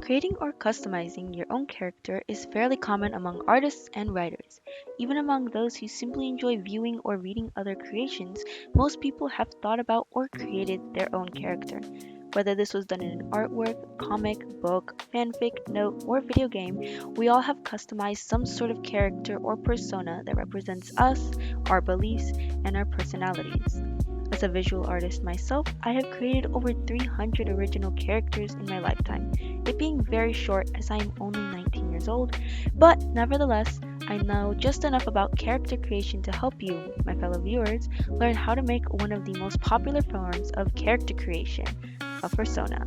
Creating or customizing your own character is fairly common among artists and writers. Even among those who simply enjoy viewing or reading other creations, most people have thought about or created their own character. Whether this was done in an artwork, comic, book, fanfic, note, or video game, we all have customized some sort of character or persona that represents us, our beliefs, and our personalities. As a visual artist myself, I have created over 300 original characters in my lifetime, it being very short as I am only 19 years old, but nevertheless, I know just enough about character creation to help you, my fellow viewers, learn how to make one of the most popular forms of character creation, a persona.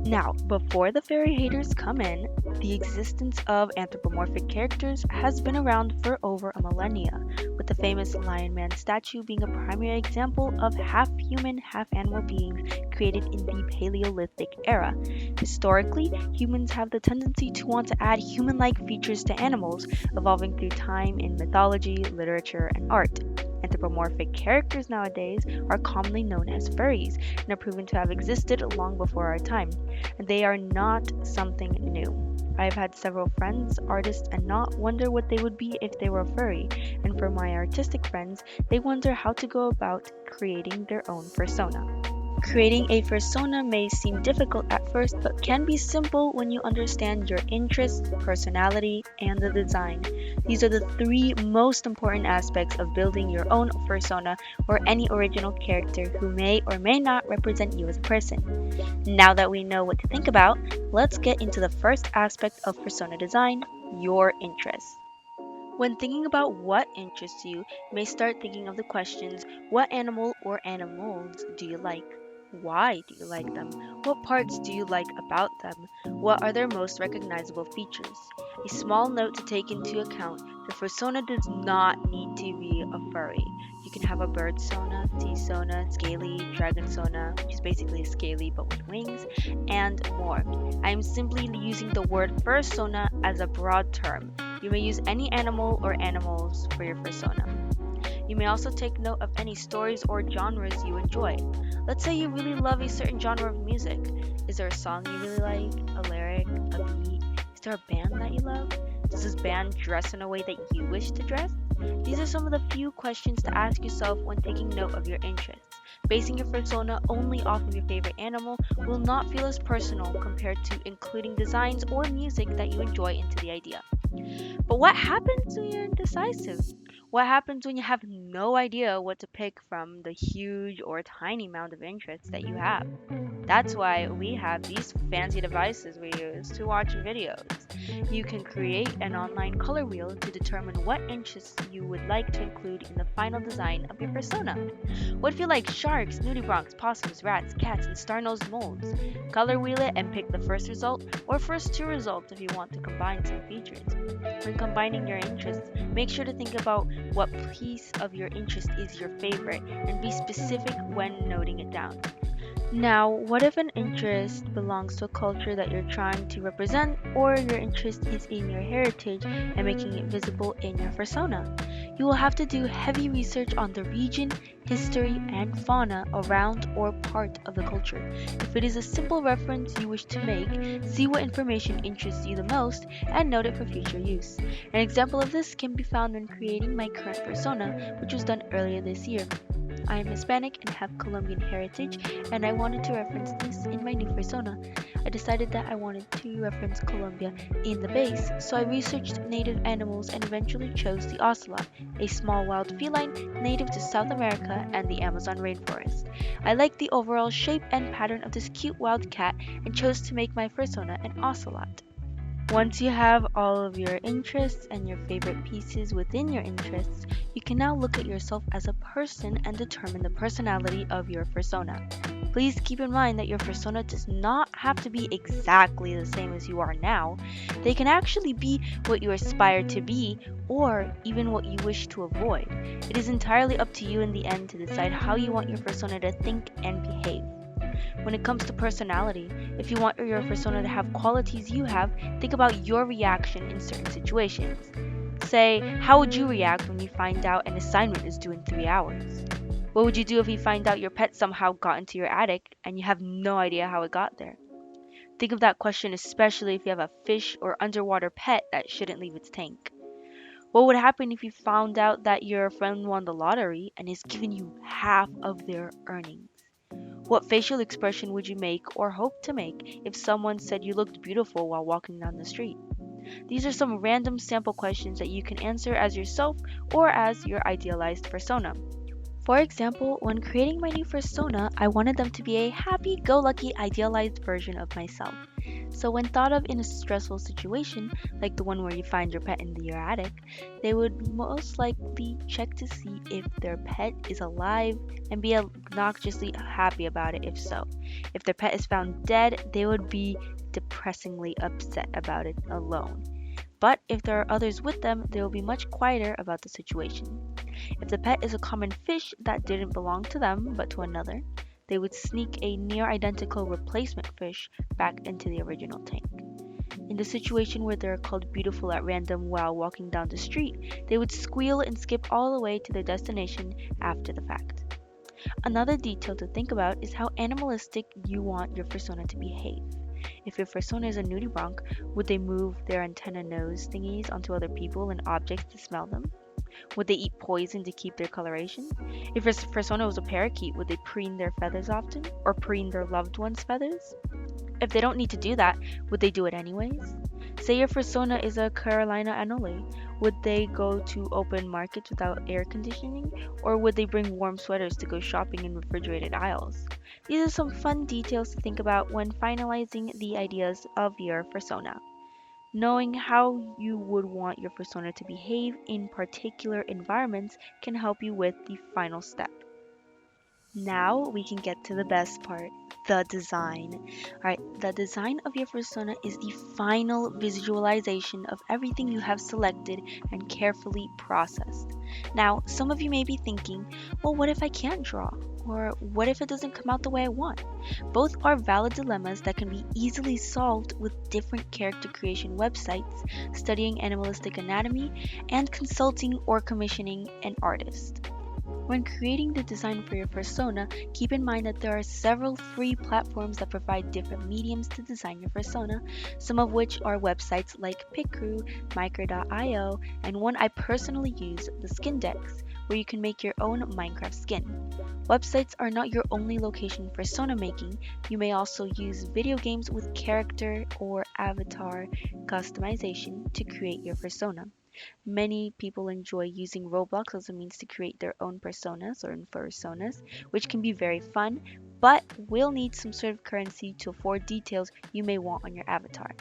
Now, before the fairy haters come in, the existence of anthropomorphic characters has been around for over a millennia, with the famous Lion Man statue being a primary example of half human, half animal beings created in the Paleolithic era. Historically, humans have the tendency to want to add human like features to animals, evolving through time in mythology, literature, and art. Anthropomorphic characters nowadays are commonly known as furries and are proven to have existed long before our time, and they are not something new. I've had several friends, artists, and not wonder what they would be if they were furry, and for my artistic friends, they wonder how to go about creating their own persona. Creating a persona may seem difficult at first, but can be simple when you understand your interests, personality, and the design. These are the three most important aspects of building your own persona or any original character who may or may not represent you as a person. Now that we know what to think about, let's get into the first aspect of persona design, your interests. When thinking about what interests you, you may start thinking of the questions: what animal or animals do you like? Why do you like them? What parts do you like about them? What are their most recognizable features? A small note to take into account: the persona does not need to be a furry. You can have a bird sona, sea sona, scaly, dragon sona, which is basically scaly but with wings, and more. I am simply using the word persona as a broad term. You may use any animal or animals for your persona. You may also take note of any stories or genres you enjoy. Let's say you really love a certain genre of music. Is there a song you really like, a lyric, a beat? Is there a band that you love? Does this band dress in a way that you wish to dress? These are some of the few questions to ask yourself when taking note of your interests. Basing your persona only off of your favorite animal will not feel as personal compared to including designs or music that you enjoy into the idea. But what happens when you're indecisive? What happens when you have no idea what to pick from the huge or tiny amount of interests that you have? That's why we have these fancy devices we use to watch videos. You can create an online color wheel to determine what interests you would like to include in the final design of your persona. What if you like sharks, nudibranchs, possums, rats, cats, and star-nosed moles? Color wheel it and pick the first result or first two results if you want to combine some features. When combining your interests, make sure to think about what piece of your interest is your favorite and be specific when noting it down. Now, what if an interest belongs to a culture that you're trying to represent, or your interest is in your heritage and making it visible in your persona? You will have to do heavy research on the region, history, and fauna around or part of the culture. If it is a simple reference you wish to make, see what information interests you the most and note it for future use. An example of this can be found when creating my current persona, which was done earlier this year. I am Hispanic and have Colombian heritage, and I wanted to reference this in my new persona. I decided that I wanted to reference Colombia in the base, so I researched native animals and eventually chose the ocelot, a small wild feline native to South America and the Amazon rainforest. I liked the overall shape and pattern of this cute wild cat and chose to make my persona an ocelot. Once you have all of your interests and your favorite pieces within your interests, you can now look at yourself as a person and determine the personality of your persona. Please keep in mind that your persona does not have to be exactly the same as you are now. They can actually be what you aspire to be or even what you wish to avoid. It is entirely up to you in the end to decide how you want your persona to think and behave. When it comes to personality, if you want your persona to have qualities you have, think about your reaction in certain situations. Say, how would you react when you find out an assignment is due in 3 hours? What would you do if you find out your pet somehow got into your attic and you have no idea how it got there? Think of that question especially if you have a fish or underwater pet that shouldn't leave its tank. What would happen if you found out that your friend won the lottery and is giving you half of their earnings? What facial expression would you make or hope to make if someone said you looked beautiful while walking down the street? These are some random sample questions that you can answer as yourself or as your idealized persona. For example, when creating my new persona, I wanted them to be a happy go lucky idealized version of myself. So, when thought of in a stressful situation, like the one where you find your pet in your attic, they would most likely check to see if their pet is alive and be obnoxiously happy about it if so. If their pet is found dead, they would be depressingly upset about it alone. But if there are others with them, they will be much quieter about the situation. If the pet is a common fish that didn't belong to them but to another, they would sneak a near identical replacement fish back into the original tank. In the situation where they're called beautiful at random while walking down the street, they would squeal and skip all the way to their destination after the fact. Another detail to think about is how animalistic you want your persona to behave. If your persona is a nudibranch, would they move their antenna nose thingies onto other people and objects to smell them? Would they eat poison to keep their coloration? If your persona was a parakeet, would they preen their feathers often? Or preen their loved one's feathers? If they don't need to do that, would they do it anyways? Say your persona is a Carolina Anole. Would they go to open markets without air conditioning? Or would they bring warm sweaters to go shopping in refrigerated aisles? These are some fun details to think about when finalizing the ideas of your persona. Knowing how you would want your persona to behave in particular environments can help you with the final step. Now we can get to the best part, the design. Alright, the design of your persona is the final visualization of everything you have selected and carefully processed. Now, some of you may be thinking, well, what if I can't draw? Or what if it doesn't come out the way I want? Both are valid dilemmas that can be easily solved with different character creation websites, studying animalistic anatomy, and consulting or commissioning an artist. When creating the design for your persona, keep in mind that there are several free platforms that provide different mediums to design your persona, some of which are websites like Picrew, Micro.io, and one I personally use, the Skindex, where you can make your own Minecraft skin. Websites are not your only location for persona making. You may also use video games with character or avatar customization to create your persona. Many people enjoy using Roblox as a means to create their own personas or personas, which can be very fun, but will need some sort of currency to afford details you may want on your avatar.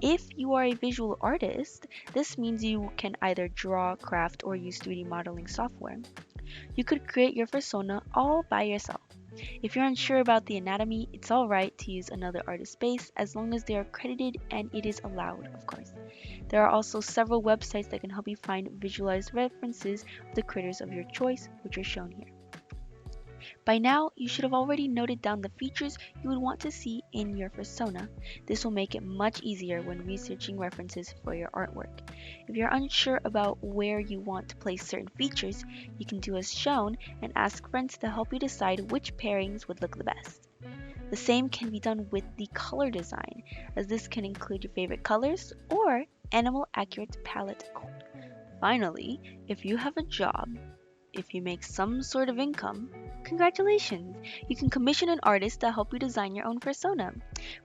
If you are a visual artist, this means you can either draw, craft, or use 3D modeling software. You could create your persona all by yourself. If you're unsure about the anatomy, it's alright to use another artist's space as long as they are credited and it is allowed, of course. There are also several websites that can help you find visualized references of the critters of your choice, which are shown here. By now, you should have already noted down the features you would want to see in your persona. This will make it much easier when researching references for your artwork. If you're unsure about where you want to place certain features, you can do as shown and ask friends to help you decide which pairings would look the best. The same can be done with the color design, as this can include your favorite colors or animal accurate palette. Finally, if you have a job, if you make some sort of income, congratulations! You can commission an artist to help you design your own persona.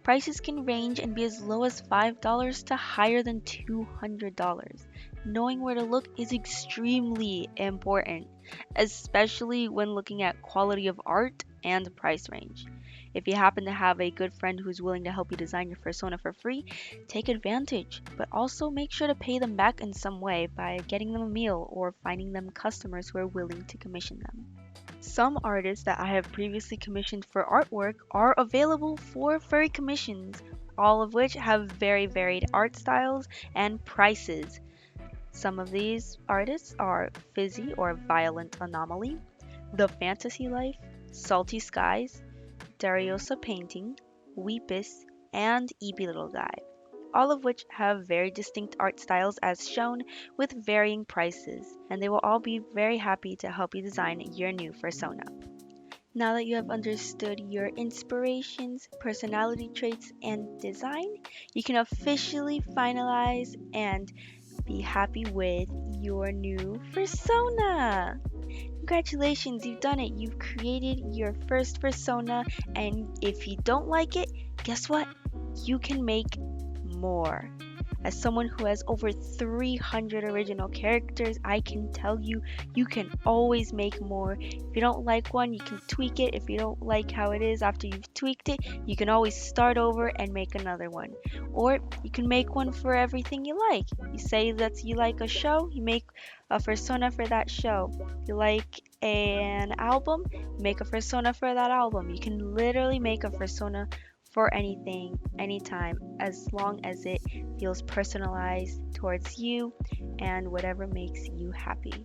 Prices can range and be as low as $5 to higher than $200. Knowing where to look is extremely important, especially when looking at quality of art and price range. If you happen to have a good friend who's willing to help you design your persona for free, take advantage, but also make sure to pay them back in some way by getting them a meal or finding them customers who are willing to commission them. Some artists that I have previously commissioned for artwork are available for furry commissions, all of which have very varied art styles and prices. Some of these artists are Fizzy or Violent Anomaly, TheFantasyLife, SaltySkies, Dariosa Painting, Weepis, and EppyLittleGuy, all of which have very distinct art styles as shown with varying prices, and they will all be very happy to help you design your new persona. Now that you have understood your inspirations, personality traits, and design, you can officially finalize and be happy with your new persona. Congratulations, you've done it. You've created your first persona, and if you don't like it, guess what? You can make more. As someone who has over 300 original characters, I can tell you, you can always make more. If you don't like one, you can tweak it. If you don't like how it is after you've tweaked it, you can always start over and make another one. Or you can make one for everything you like. You say that you like a show, you make a persona for that show. You like an album, make a persona for that album. You can literally make a persona for anything, anytime, as long as it feels personalized towards you and whatever makes you happy.